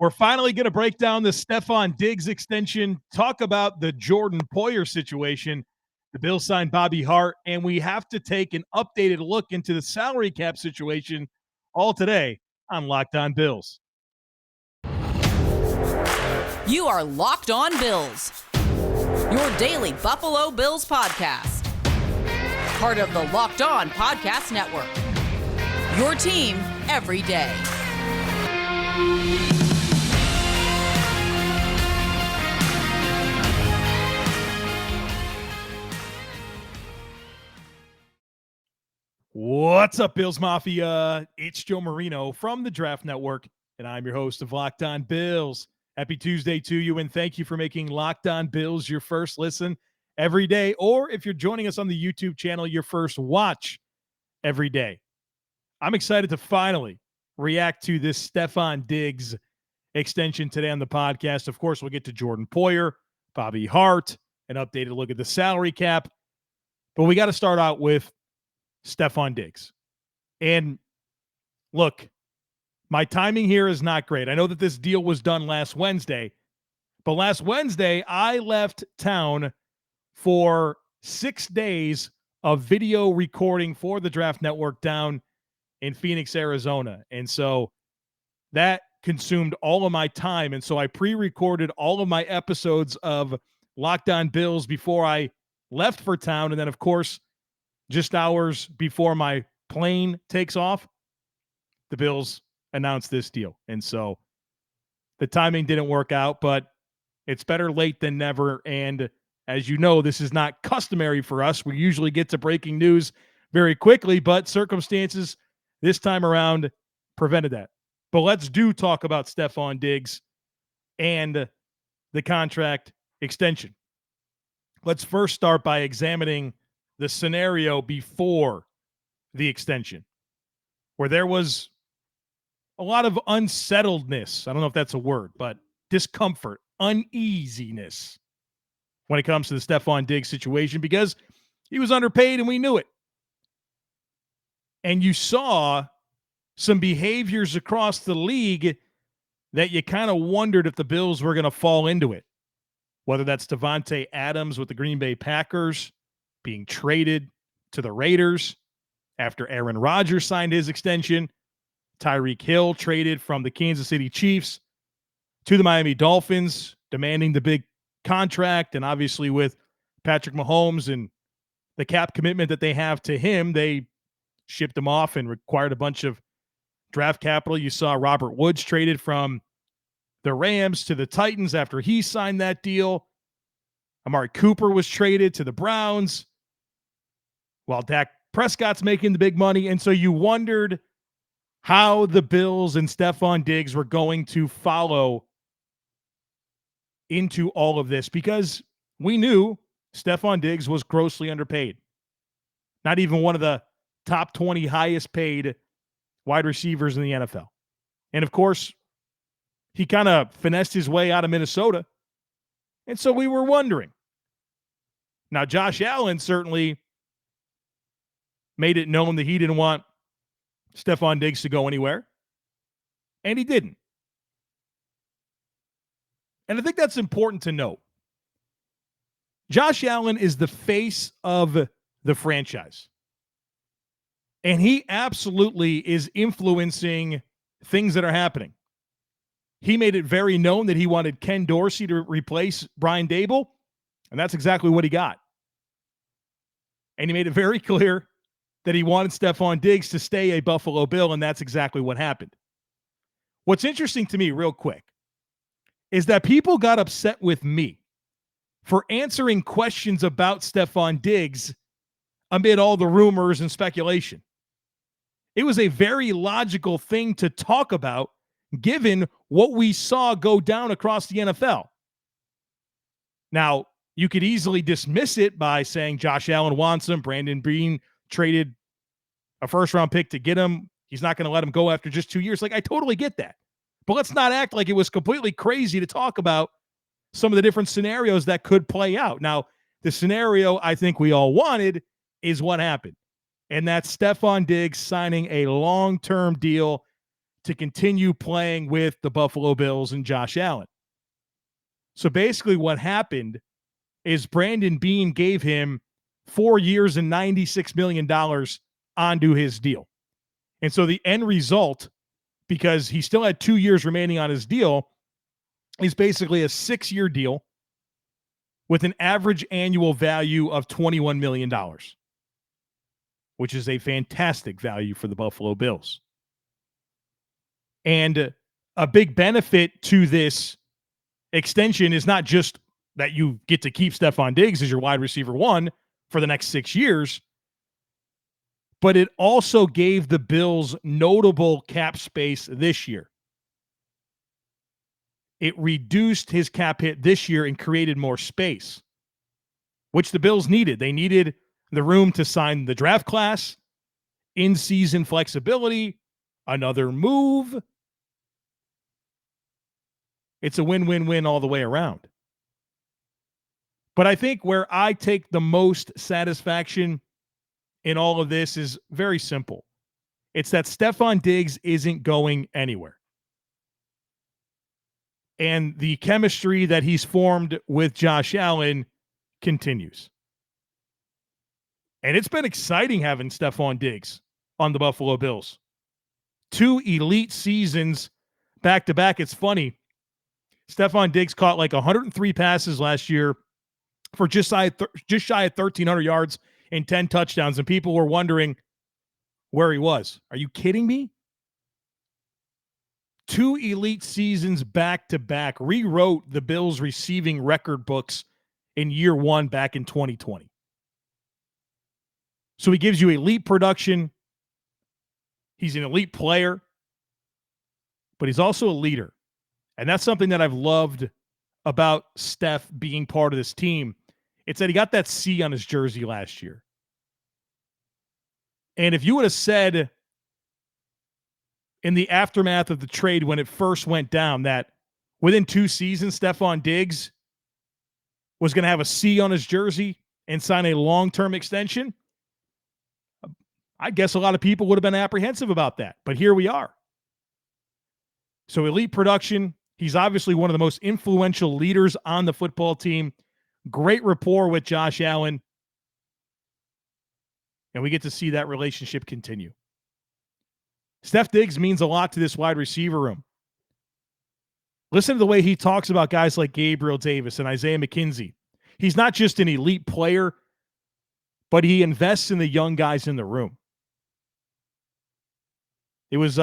We're finally going to break down the Stefon Diggs extension, talk about the Jordan Poyer situation. The Bills signed Bobby Hart, and we have to take an updated look into the salary cap situation all today on Locked On Bills. You are Locked On Bills, your daily Buffalo Bills podcast. Part of the Locked On Podcast Network, your team every day. What's up, Bills Mafia? It's Joe Marino from the Draft Network, and I'm your host of Locked On Bills. Happy Tuesday to you, and thank you for making Locked On Bills your first listen every day, or if you're joining us on the YouTube channel, your first watch every day. I'm excited to finally react to this Stefon Diggs extension today on the podcast. Of course, we'll get to Jordan Poyer, Bobby Hart, an updated look at the salary cap, but we got to start out with Stefon Diggs. And look, my timing here is not great. I know that this deal was done last Wednesday, but last Wednesday I left town for 6 days of video recording for the Draft Network down in Phoenix, Arizona. And so that consumed all of my time. And so I pre-recorded all of my episodes of Locked On Bills before I left for town. And then, of course, just hours before my plane takes off, the Bills announced this deal. And so the timing didn't work out, but it's better late than never. And as you know, this is not customary for us. We usually get to breaking news very quickly, but circumstances this time around prevented that. But let's talk about Stefon Diggs and the contract extension. Let's first start by examining the scenario before the extension, where there was a lot of unsettledness. I don't know if that's a word, but discomfort, uneasiness when it comes to the Stefon Diggs situation because he was underpaid and we knew it. And you saw some behaviors across the league that you kind of wondered if the Bills were going to fall into it, whether that's Davante Adams with the Green Bay Packers being traded to the Raiders after Aaron Rodgers signed his extension, Tyreek Hill traded from the Kansas City Chiefs to the Miami Dolphins, demanding the big contract, and obviously with Patrick Mahomes and the cap commitment that they have to him, they shipped him off and required a bunch of draft capital. You saw Robert Woods traded from the Rams to the Titans after he signed that deal. Amari Cooper was traded to the Browns while Dak Prescott's making the big money. And so you wondered how the Bills and Stefon Diggs were going to follow into all of this because we knew Stefon Diggs was grossly underpaid. Not even one of the top 20 highest paid wide receivers in the NFL. And of course, he kind of finessed his way out of Minnesota. And so we were wondering. Now, Josh Allen certainly made it known that he didn't want Stefon Diggs to go anywhere. And he didn't. And I think that's important to note. Josh Allen is the face of the franchise. And he absolutely is influencing things that are happening. He made it very known that he wanted Ken Dorsey to replace Brian Daboll, and that's exactly what he got. And he made it very clear that he wanted Stefon Diggs to stay a Buffalo Bill, and that's exactly what happened. What's interesting to me, real quick, is that people got upset with me for answering questions about Stefon Diggs amid all the rumors and speculation. It was a very logical thing to talk about given what we saw go down across the NFL. Now, you could easily dismiss it by saying Josh Allen wants him. Brandon Beane traded a first-round pick to get him. He's not going to let him go after just 2 years. Like, I totally get that. But let's not act like it was completely crazy to talk about some of the different scenarios that could play out. Now, the scenario I think we all wanted is what happened. And that's Stefon Diggs signing a long-term deal to continue playing with the Buffalo Bills and Josh Allen. So basically what happened is Brandon Beane gave him 4 years and $96 million onto his deal. And so the end result, because he still had 2 years remaining on his deal, is basically a 6-year deal with an average annual value of $21 million, which is a fantastic value for the Buffalo Bills. And a big benefit to this extension is not just that you get to keep Stefon Diggs as your wide receiver 1 for the next 6 years, but it also gave the Bills notable cap space this year. It reduced his cap hit this year and created more space, which the Bills needed. They needed the room to sign the draft class, in-season flexibility, another move. It's a win-win-win all the way around. But I think where I take the most satisfaction in all of this is very simple. It's that Stefon Diggs isn't going anywhere. And the chemistry that he's formed with Josh Allen continues. And it's been exciting having Stefon Diggs on the Buffalo Bills. 2 elite seasons back-to-back. It's funny. Stefon Diggs caught like 103 passes last year for just shy of 1,300 yards and 10 touchdowns. And people were wondering where he was. Are you kidding me? 2 elite seasons back-to-back rewrote the Bills' receiving record books in year 1 back in 2020. So he gives you elite production. He's an elite player, but he's also a leader. And that's something that I've loved about Steph being part of this team. It's that he got that C on his jersey last year. And if you would have said in the aftermath of the trade when it first went down that within 2 seasons, Stefon Diggs was going to have a C on his jersey and sign a long-term extension, I guess a lot of people would have been apprehensive about that. But here we are. So elite production. He's obviously one of the most influential leaders on the football team. Great rapport with Josh Allen. And we get to see that relationship continue. Steph Diggs means a lot to this wide receiver room. Listen to the way he talks about guys like Gabriel Davis and Isaiah McKenzie. He's not just an elite player, but he invests in the young guys in the room. It was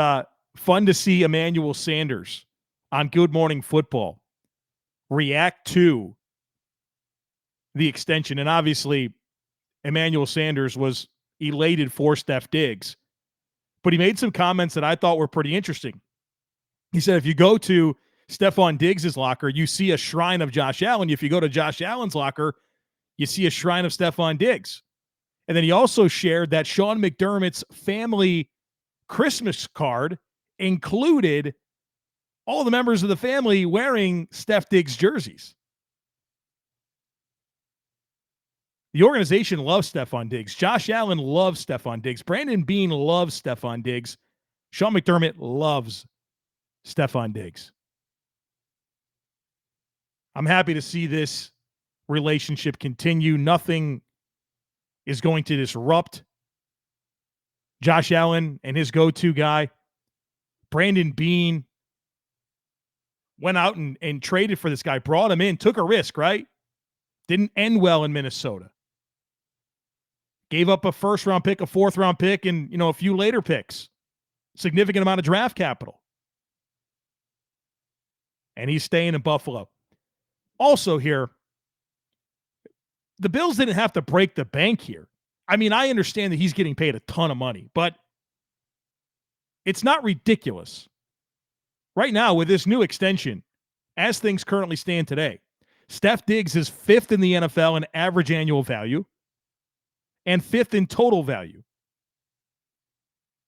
fun to see Emmanuel Sanders on Good Morning Football react to the extension. And obviously, Emmanuel Sanders was elated for Steph Diggs. But he made some comments that I thought were pretty interesting. He said, if you go to Stefon Diggs' locker, you see a shrine of Josh Allen. If you go to Josh Allen's locker, you see a shrine of Stefon Diggs. And then he also shared that Sean McDermott's family Christmas card included all the members of the family wearing Steph Diggs jerseys. The organization loves Stefon Diggs. Josh Allen loves Stefon Diggs. Brandon Beane loves Stefon Diggs. Sean McDermott loves Stefon Diggs. I'm happy to see this relationship continue. Nothing is going to disrupt Josh Allen and his go-to guy. Brandon Beane went out and traded for this guy, brought him in, took a risk, right? Didn't end well in Minnesota. Gave up a first-round pick, a fourth-round pick, and, a few later picks. Significant amount of draft capital. And he's staying in Buffalo. Also here, the Bills didn't have to break the bank here. I mean, I understand that he's getting paid a ton of money, but it's not ridiculous. Right now, with this new extension, as things currently stand today, Steph Diggs is 5th in the NFL in average annual value and 5th in total value.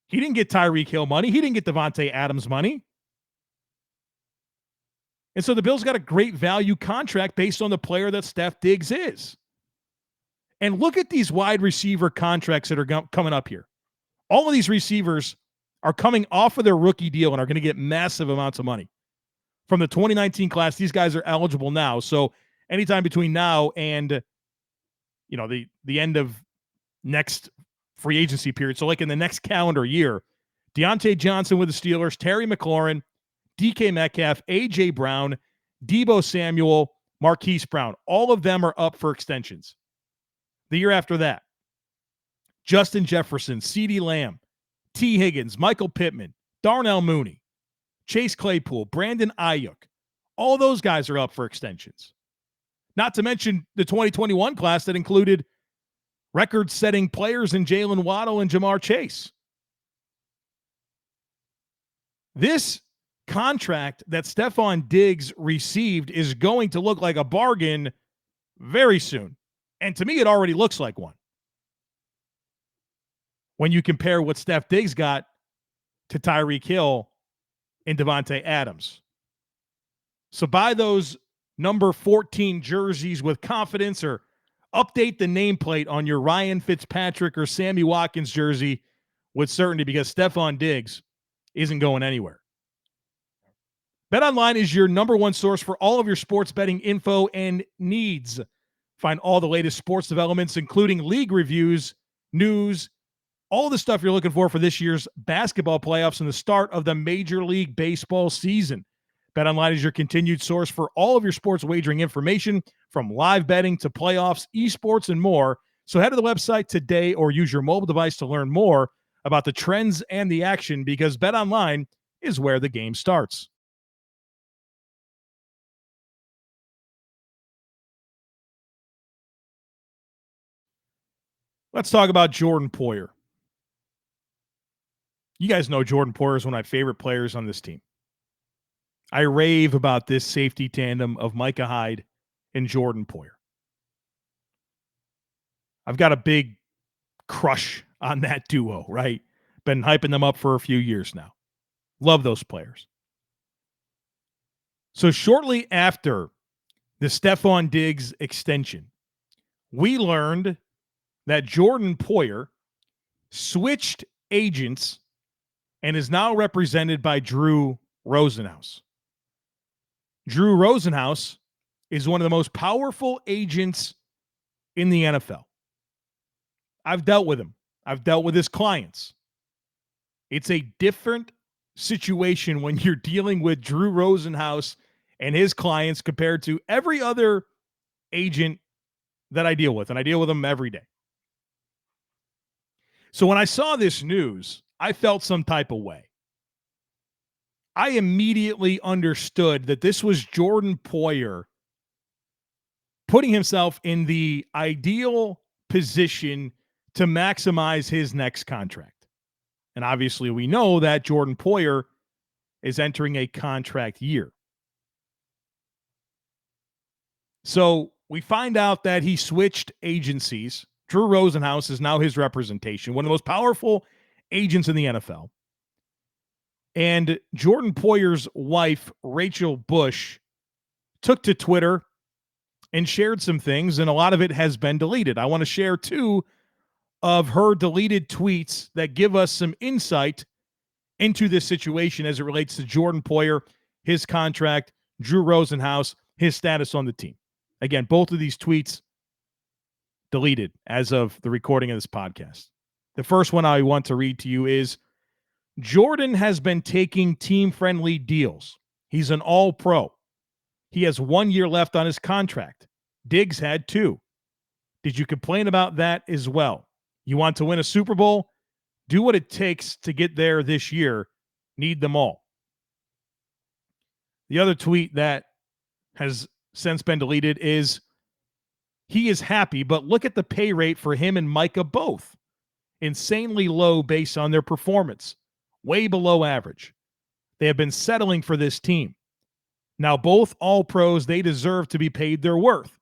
He didn't get Tyreek Hill money. He didn't get Devontae Adams money. And so the Bills got a great value contract based on the player that Steph Diggs is. And look at these wide receiver contracts that are coming up here. All of these receivers are coming off of their rookie deal and are going to get massive amounts of money. From the 2019 class, these guys are eligible now. So anytime between now and the end of next free agency period, so like in the next calendar year, Deontay Johnson with the Steelers, Terry McLaurin, DK Metcalf, A.J. Brown, Deebo Samuel, Marquise Brown, all of them are up for extensions. The year after that, Justin Jefferson, CeeDee Lamb, T. Higgins, Michael Pittman, Darnell Mooney, Chase Claypool, Brandon Ayuk, all those guys are up for extensions. Not to mention the 2021 class that included record-setting players in Jalen Waddle and Jamar Chase. This contract that Stefon Diggs received is going to look like a bargain very soon. And to me, it already looks like one. When you compare what Steph Diggs got to Tyreek Hill and Devontae Adams. So buy those number 14 jerseys with confidence, or update the nameplate on your Ryan Fitzpatrick or Sammy Watkins jersey with certainty, because Stefon Diggs isn't going anywhere. BetOnline is your number one source for all of your sports betting info and needs. Find all the latest sports developments, including league reviews, news, all the stuff you're looking for this year's basketball playoffs and the start of the Major League Baseball season. BetOnline is your continued source for all of your sports wagering information, from live betting to playoffs, esports, and more. So head to the website today or use your mobile device to learn more about the trends and the action, because BetOnline is where the game starts. Let's talk about Jordan Poyer. You guys know Jordan Poyer is one of my favorite players on this team. I rave about this safety tandem of Micah Hyde and Jordan Poyer. I've got a big crush on that duo, right? Been hyping them up for a few years now. Love those players. So shortly after the Stefon Diggs extension, we learned that Jordan Poyer switched agents and is now represented by Drew Rosenhaus. Drew Rosenhaus is one of the most powerful agents in the NFL. I've dealt with him. I've dealt with his clients. It's a different situation when you're dealing with Drew Rosenhaus and his clients compared to every other agent that I deal with, and I deal with them every day. So when I saw this news, I felt some type of way. I immediately understood that this was Jordan Poyer putting himself in the ideal position to maximize his next contract. And obviously we know that Jordan Poyer is entering a contract year. So we find out that he switched agencies. Drew Rosenhaus is now his representation, one of the most powerful agents in the NFL. And Jordan Poyer's wife, Rachel Bush, took to Twitter and shared some things, and a lot of it has been deleted. I want to share two of her deleted tweets that give us some insight into this situation as it relates to Jordan Poyer, his contract, Drew Rosenhaus, his status on the team. Again, both of these tweets deleted as of the recording of this podcast. The first one I want to read to you is, Jordan has been taking team-friendly deals. He's an all-pro. He has 1 year left on his contract. Diggs had 2. Did you complain about that as well? You want to win a Super Bowl? Do what it takes to get there this year. Need them all. The other tweet that has since been deleted is, he is happy, but look at the pay rate for him and Micah both. Insanely low based on their performance. Way below average. They have been settling for this team. Now, both all-pros, they deserve to be paid their worth.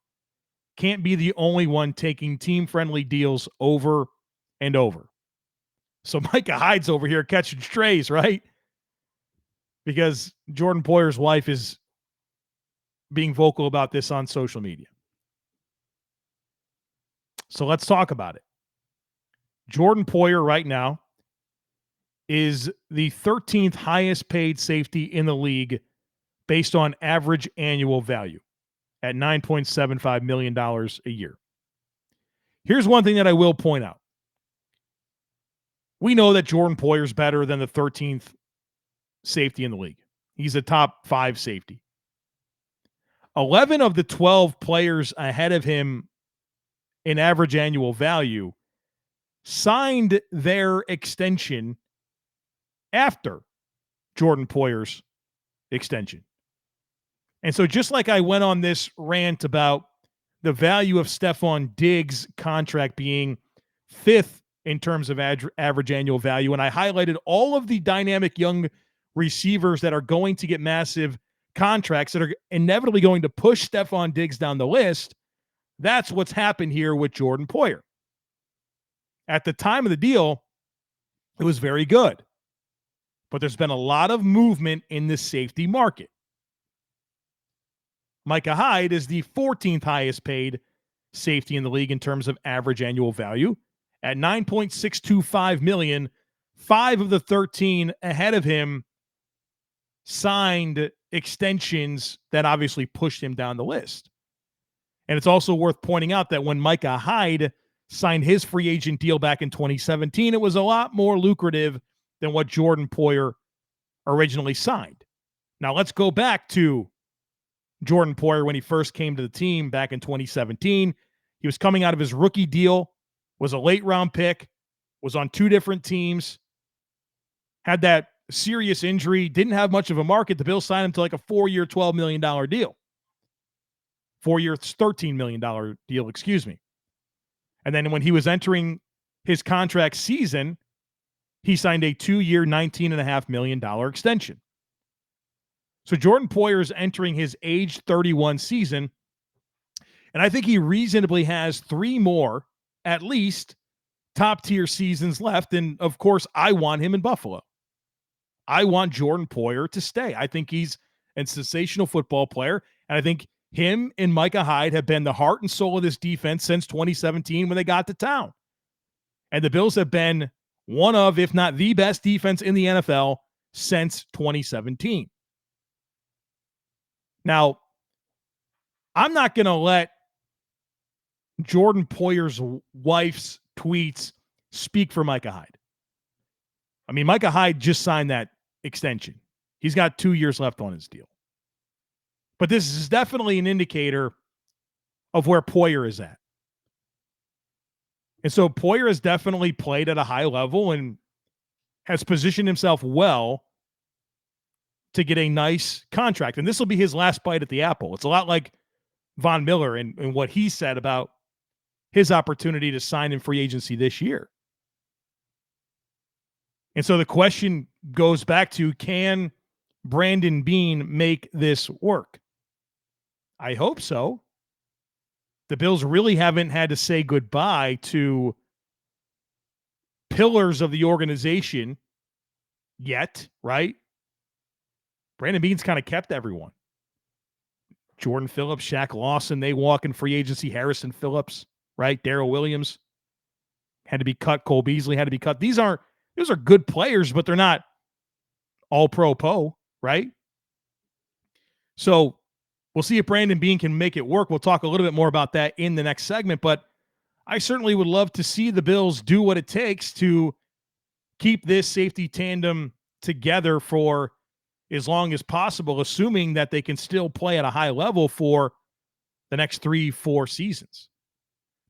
Can't be the only one taking team-friendly deals over and over. So Micah Hyde's over here catching strays, right? Because Jordan Poyer's wife is being vocal about this on social media. So let's talk about it. Jordan Poyer right now is the 13th highest paid safety in the league based on average annual value at $9.75 million a year. Here's one thing that I will point out. We know that Jordan Poyer is better than the 13th safety in the league. He's a top 5 safety. 11 of the 12 players ahead of him in average annual value signed their extension after Jordan Poyer's extension. And so just like I went on this rant about the value of Stefon Diggs' contract being 5th in terms of average annual value, and I highlighted all of the dynamic young receivers that are going to get massive contracts that are inevitably going to push Stefon Diggs down the list, that's what's happened here with Jordan Poyer. At the time of the deal, it was very good. But there's been a lot of movement in the safety market. Micah Hyde is the 14th highest paid safety in the league in terms of average annual value at $9.625 million. 5 of the 13 ahead of him signed extensions that obviously pushed him down the list. And it's also worth pointing out that when Micah Hyde signed his free agent deal back in 2017, it was a lot more lucrative than what Jordan Poyer originally signed. Now let's go back to Jordan Poyer when he first came to the team back in 2017. He was coming out of his rookie deal, was a late round pick, was on 2 different teams, had that serious injury, didn't have much of a market. The Bills signed him to like a 4-year, $12 million deal. 4-year, $13 million deal, excuse me. And then when he was entering his contract season, he signed a 2-year, $19.5 million extension. So Jordan Poyer is entering his age 31 season, and I think he reasonably has 3 more, at least, top-tier seasons left. And, of course, I want him in Buffalo. I want Jordan Poyer to stay. I think he's a sensational football player, and I think him and Micah Hyde have been the heart and soul of this defense since 2017 when they got to town. And the Bills have been one of, if not the best defense in the NFL since 2017. Now, I'm not going to let Jordan Poyer's wife's tweets speak for Micah Hyde. I mean, Micah Hyde just signed that extension. He's got 2 years left on his deal. But this is definitely an indicator of where Poyer is at. And so Poyer has definitely played at a high level and has positioned himself well to get a nice contract. And this will be his last bite at the apple. It's a lot like Von Miller and what he said about his opportunity to sign in free agency this year. And so the question goes back to, can Brandon Beane make this work? I hope so. The Bills really haven't had to say goodbye to pillars of the organization yet, right? Brandon Beane's kind of kept everyone. Jordan Phillips, Shaq Lawson, they walk in free agency. Harrison Phillips, right? Darrell Williams had to be cut. Cole Beasley had to be cut. Those are good players, but they're not all pro, right? So we'll see if Brandon Beane can make it work. We'll talk a little bit more about that in the next segment, but I certainly would love to see the Bills do what it takes to keep this safety tandem together for as long as possible, assuming that they can still play at a high level for the next 3-4 seasons.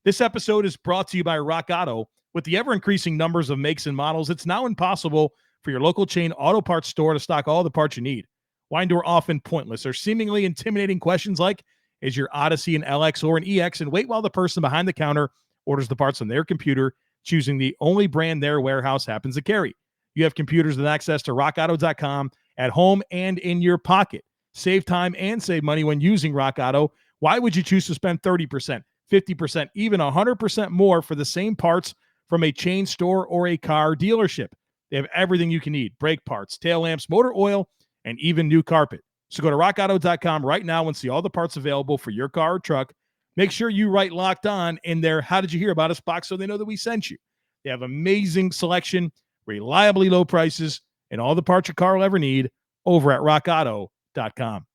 This episode is brought to you by Rock Auto. With the ever-increasing numbers of makes and models, it's now impossible for your local chain auto parts store to stock all the parts you need. Wind are often pointless or seemingly intimidating questions like, is your Odyssey an LX or an EX? And wait while the person behind the counter orders the parts on their computer, choosing the only brand their warehouse happens to carry. You have computers with access to rockauto.com at home and in your pocket. Save time and save money when using Rock Auto. Why would you choose to spend 30%, 50%, even 100% more for the same parts from a chain store or a car dealership? They have everything you can need: brake parts, tail lamps, motor oil, and even new carpet. So go to rockauto.com right now and see all the parts available for your car or truck. Make sure you write Locked On in their "How did you hear about us" box so they know that we sent you. They have amazing selection reliably low prices, and all the parts your car will ever need over at rockauto.com.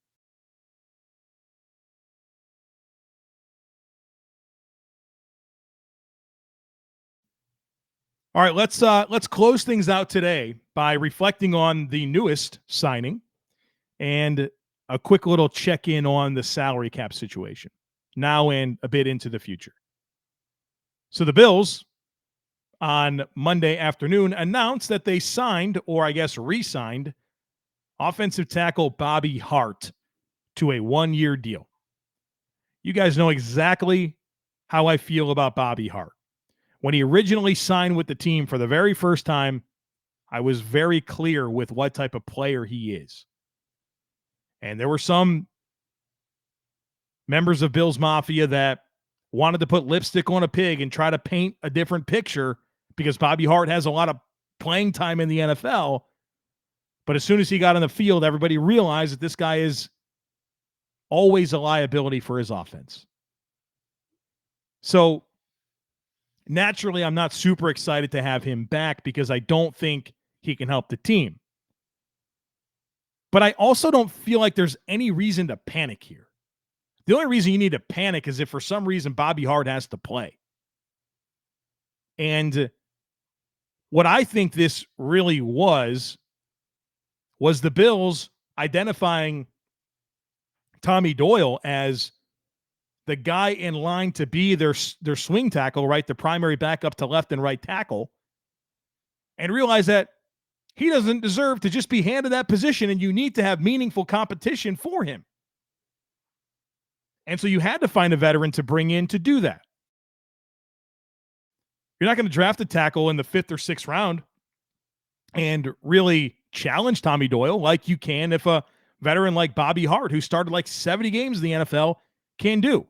All right, let's close things out today by reflecting on the newest signing and a quick little check-in on the salary cap situation now and a bit into the future. So the Bills on Monday afternoon announced that they signed, or I guess re-signed, offensive tackle Bobby Hart to a one-year deal. You guys know exactly how I feel about Bobby Hart. When he originally signed with the team for the very first time, I was very clear with what type of player he is. And there were some members of Bills Mafia that wanted to put lipstick on a pig and try to paint a different picture because Bobby Hart has a lot of playing time in the NFL. But as soon as he got on the field, everybody realized that this guy is always a liability for his offense. So naturally, I'm not super excited to have him back because I don't think he can help the team. But I also don't feel like there's any reason to panic here. The only reason you need to panic is if for some reason Bobby Hart has to play. And what I think this really was the Bills identifying Tommy Doyle as the guy in line to be their swing tackle, right? The primary backup to left and right tackle. And realize that he doesn't deserve to just be handed that position, and you need to have meaningful competition for him. And so you had to find a veteran to bring in to do that. You're not going to draft a tackle in the 5th or 6th round and really challenge Tommy Doyle like you can if a veteran like Bobby Hart, who started like 70 games in the NFL, can do.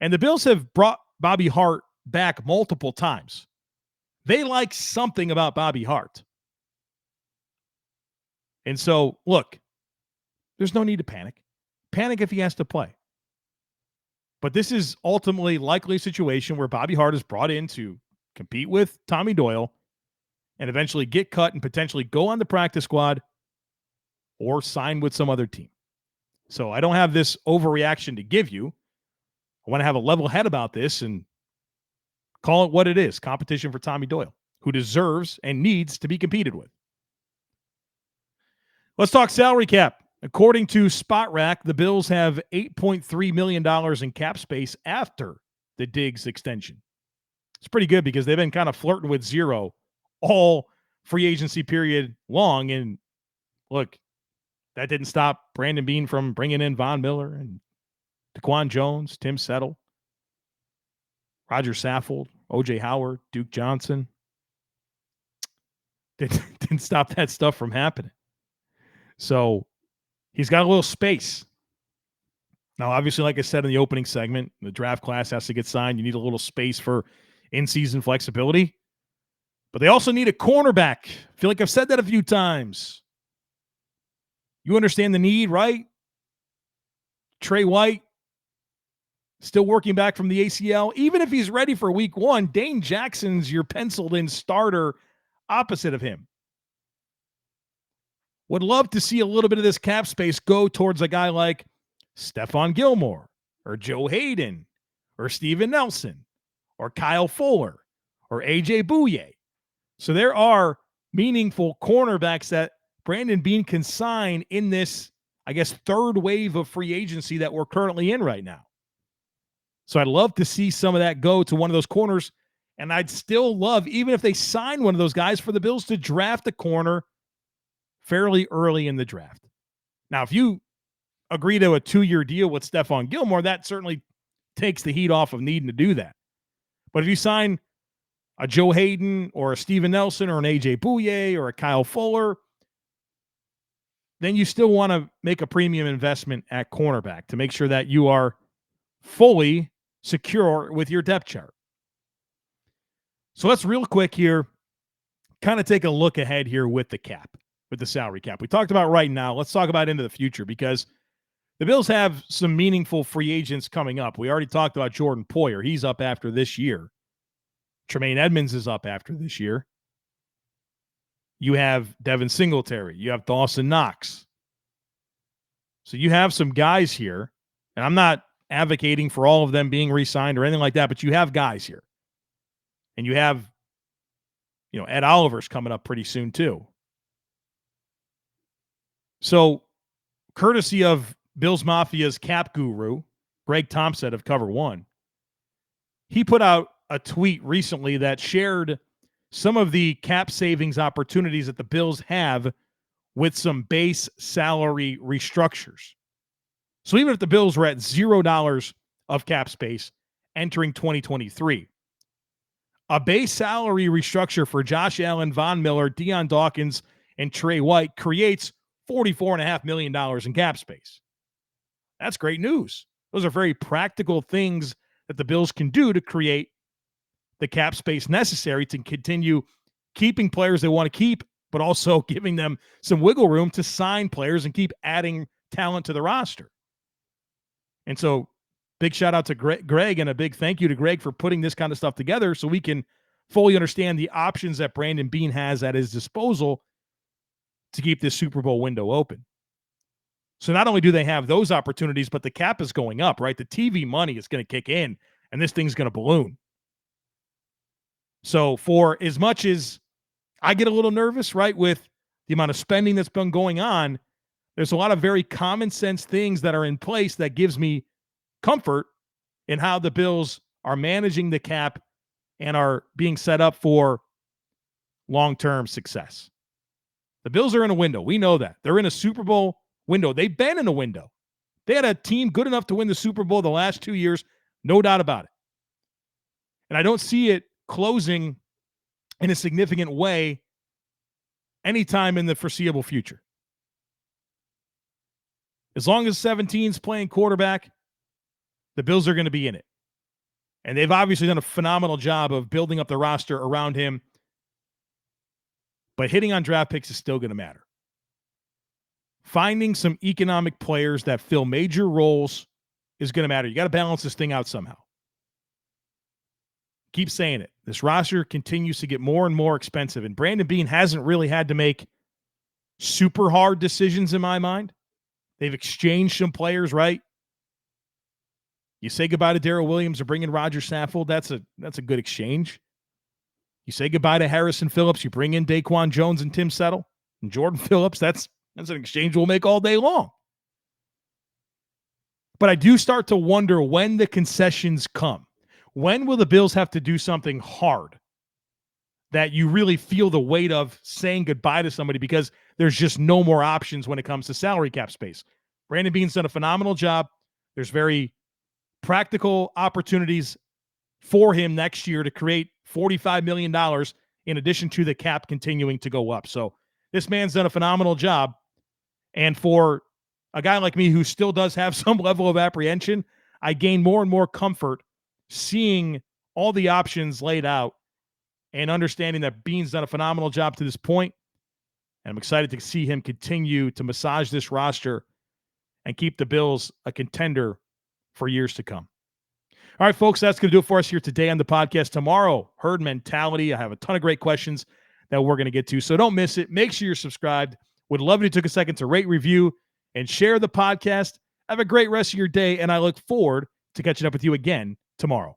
And the Bills have brought Bobby Hart back multiple times. They like something about Bobby Hart. And so, look, there's no need to panic. Panic if he has to play. But this is ultimately likely a situation where Bobby Hart is brought in to compete with Tommy Doyle and eventually get cut and potentially go on the practice squad or sign with some other team. So I don't have this overreaction to give you. I want to have a level head about this and call it what it is, competition for Tommy Doyle, who deserves and needs to be competed with. Let's talk salary cap. According to SpotRack, the Bills have $8.3 million in cap space after the Diggs extension. It's pretty good because they've been kind of flirting with zero all free agency period long. And look, that didn't stop Brandon Beane from bringing in Von Miller and Daquan Jones, Tim Settle, Roger Saffold, O.J. Howard, Duke Johnson. Didn't stop that stuff from happening. So he's got a little space. Now, obviously, like I said in the opening segment, the draft class has to get signed. You need a little space for in-season flexibility. But they also need a cornerback. I feel like I've said that a few times. You understand the need, right? Trey White, still working back from the ACL. Even if he's ready for week 1, Dane Jackson's your penciled-in starter opposite of him. Would love to see a little bit of this cap space go towards a guy like Stephon Gilmore or Joe Hayden or Steven Nelson or Kyle Fuller or A.J. Bouye. So there are meaningful cornerbacks that Brandon Beane can sign in this, I guess, third wave of free agency that we're currently in right now. So I'd love to see some of that go to one of those corners. And I'd still love, even if they sign one of those guys, for the Bills to draft a corner fairly early in the draft. Now, if you agree to a 2-year deal with Stephon Gilmore, that certainly takes the heat off of needing to do that. But if you sign a Joe Hayden or a Steven Nelson or an A.J. Bouye or a Kyle Fuller, then you still want to make a premium investment at cornerback to make sure that you are fully secure with your depth chart. So let's real quick here kind of take a look ahead here with the cap, with the salary cap. We talked about right now. Let's talk about into the future because the Bills have some meaningful free agents coming up. We already talked about Jordan Poyer. He's up after this year. Tremaine Edmonds is up after this year. You have Devin Singletary. You have Dawson Knox. So you have some guys here, and I'm not advocating for all of them being re-signed or anything like that, but you have guys here. And you have, Ed Oliver's coming up pretty soon too. So, courtesy of Bills Mafia's cap guru, Greg Thompson of Cover One, he put out a tweet recently that shared some of the cap savings opportunities that the Bills have with some base salary restructures. So even if the Bills were at $0 of cap space entering 2023, a base salary restructure for Josh Allen, Von Miller, Deion Dawkins, and Trey White creates $44.5 million in cap space. That's great news. Those are very practical things that the Bills can do to create the cap space necessary to continue keeping players they want to keep, but also giving them some wiggle room to sign players and keep adding talent to the roster. And so big shout out to Greg, and a big thank you to Greg for putting this kind of stuff together so we can fully understand the options that Brandon Beane has at his disposal to keep this Super Bowl window open. So not only do they have those opportunities, but the cap is going up, right? The TV money is going to kick in, and this thing's going to balloon. So for as much as I get a little nervous, right, with the amount of spending that's been going on, there's a lot of very common sense things that are in place that gives me comfort in how the Bills are managing the cap and are being set up for long-term success. The Bills are in a window. We know that. They're in a Super Bowl window. They've been in a window. They had a team good enough to win the Super Bowl the last 2 years, no doubt about it. And I don't see it closing in a significant way anytime in the foreseeable future. As long as 17's playing quarterback, the Bills are going to be in it. And they've obviously done a phenomenal job of building up the roster around him. But hitting on draft picks is still going to matter. Finding some economic players that fill major roles is going to matter. You got to balance this thing out somehow. Keep saying it. This roster continues to get more and more expensive, and Brandon Beane hasn't really had to make super hard decisions in my mind. They've exchanged some players, right? You say goodbye to Darrell Williams or bring in Roger Saffold. That's a good exchange. You say goodbye to Harrison Phillips. You bring in Daquan Jones and Tim Settle and Jordan Phillips. That's an exchange we'll make all day long. But I do start to wonder when the concessions come. When will the Bills have to do something hard that you really feel the weight of saying goodbye to somebody because there's just no more options when it comes to salary cap space? Brandon Beane's done a phenomenal job. There's very practical opportunities for him next year to create $45 million in addition to the cap continuing to go up. So this man's done a phenomenal job. And for a guy like me who still does have some level of apprehension, I gain more and more comfort seeing all the options laid out and understanding that Beane's done a phenomenal job to this point. And I'm excited to see him continue to massage this roster and keep the Bills a contender for years to come. All right, folks, that's going to do it for us here today on the podcast. Tomorrow, herd mentality. I have a ton of great questions that we're going to get to, so don't miss it. Make sure you're subscribed. Would love if you took a second to rate, review, and share the podcast. Have a great rest of your day, and I look forward to catching up with you again tomorrow.